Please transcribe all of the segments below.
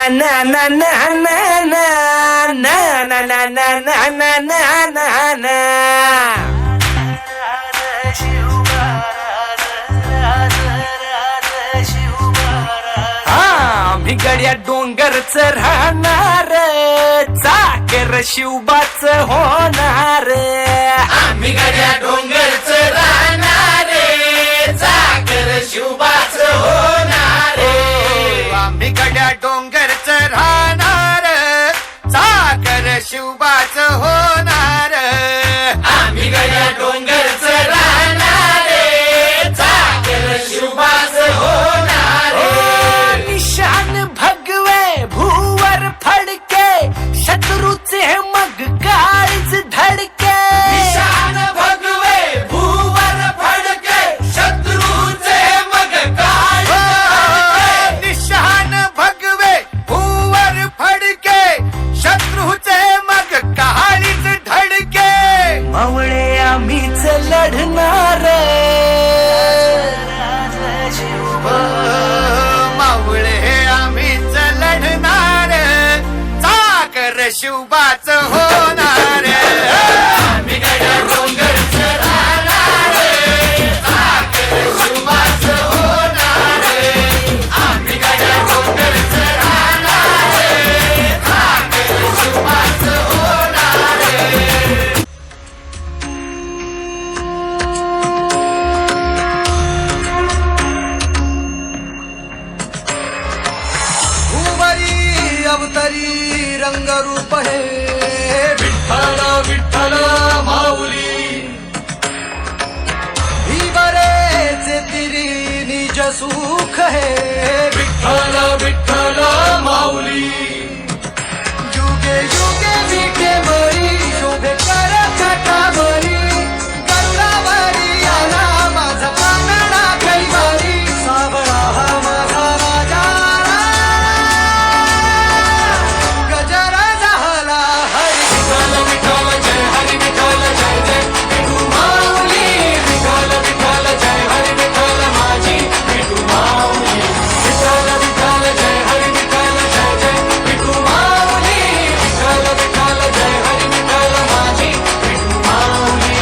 na na na na na na na na na na na na na आम्ही गड्या डोंगरच राहणार चाकर शिवबाच होणार आम्ही गड्या डोंगरच राहणार चाकर शिवबाच होणार आम्ही गड्या डोंगरच राहणार चाकर शिवबाच होणार आम्ही गड्या डोंगरच राहणार चाकर शिवबाच होणार निशान भगवे भूवर फडके शत्रूचे मग काळीच धडके निशान भगवे भूवर फडके शत्रूचे मग काळ निशान भगवे भूवर फडके शत्रूचे मग काळीच धडके मावळे आम्हीच लढणार मावळे आम्हीच लढणार चाकर शिवबाच होणार आम्ही गड्या डोंगरच राहणार चाकर शिवबाच होणार आम्ही गड्या डोंगरच राहणार चाकर शिवबाच होणार भूवरी अवतरी रंगरूप हे विठ्ठल विठ्ठल माऊली भीवरेचे तिरी निज सुख हे विठ्ठल विठ्ठल माऊली युगे युगे विखे मरी शोभे कर छटावरी गरुडावरी आला माझा पांगडा कैवारी सावळा हा माझा राजा गजर झाला हरी विठ्ठल विठ्ठल जय हरी विठ्ठल जय जय विठू माऊली विठ्ठल विठ्ठल जय हरी विठ्ठल माझी विठू माऊली विठ्ठल विठ्ठल जय हरी विठ्ठल जय जय विठू माऊली विठ्ठल विठ्ठल जय हरी विठ्ठल माझी विठू माऊली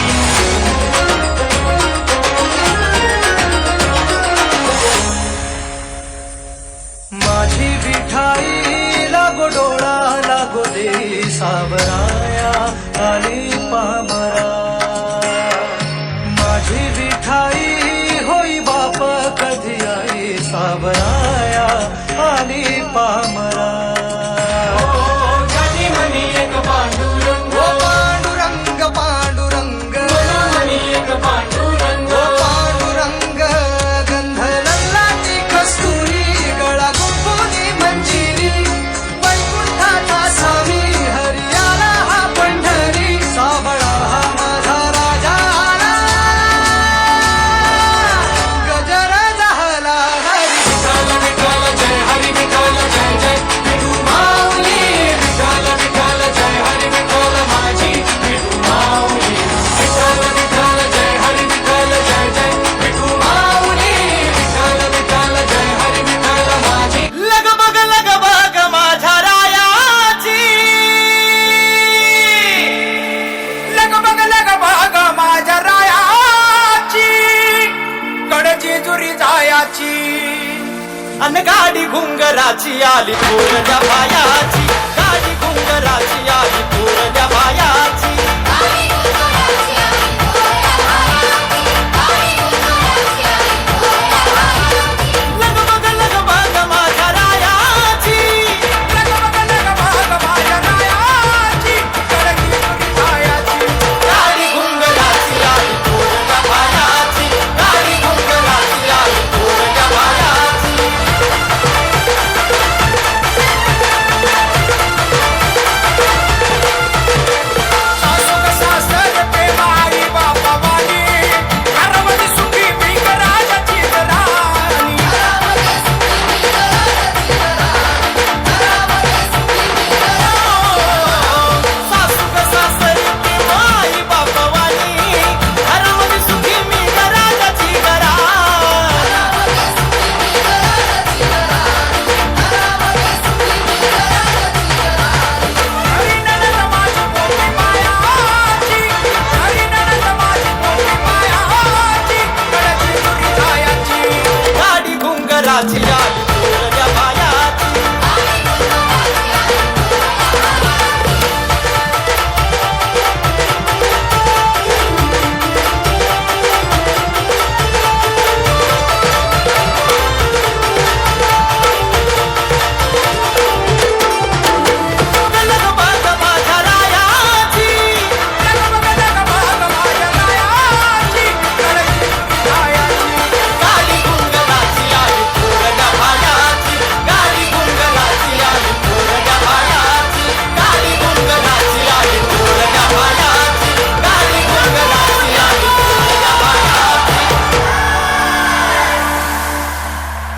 माझी विठाई लागो डोळा लागो दे सावराया आली पामरा माझी विठाई होई बाप कधी आई सावराया आली पामरा जनी मनी एक पांडुरंग ओ पांडुरंग पांडुरंग मनी एक पांडुरंग ओ पांडुरंग गंध लल्लाची कस्तुरी गळा गुंफुनी मंजिरी वैकुंठाचा स्वामी हरियाला हा पंढरी सावळा हा माझा राजा आला गजर झाला हरी विठ्ठल विठ्ठल जय हरी विठ्ठल जय जय विठू माऊली विठ्ठल विठ्ठल जय हरी विठ्ठल माझी विठू माऊली विठ्ठल विठ्ठल जय हरी विठ्ठल जय जय विठू माऊली विठ्ठल विठ्ठल जय हरी विठ्ठल माझी लगबग माझ्या रायाची लगबग माझ्या रायाची कडची जुरी जायाची अन गाडी घुंगराची आली पोरच्या पायाची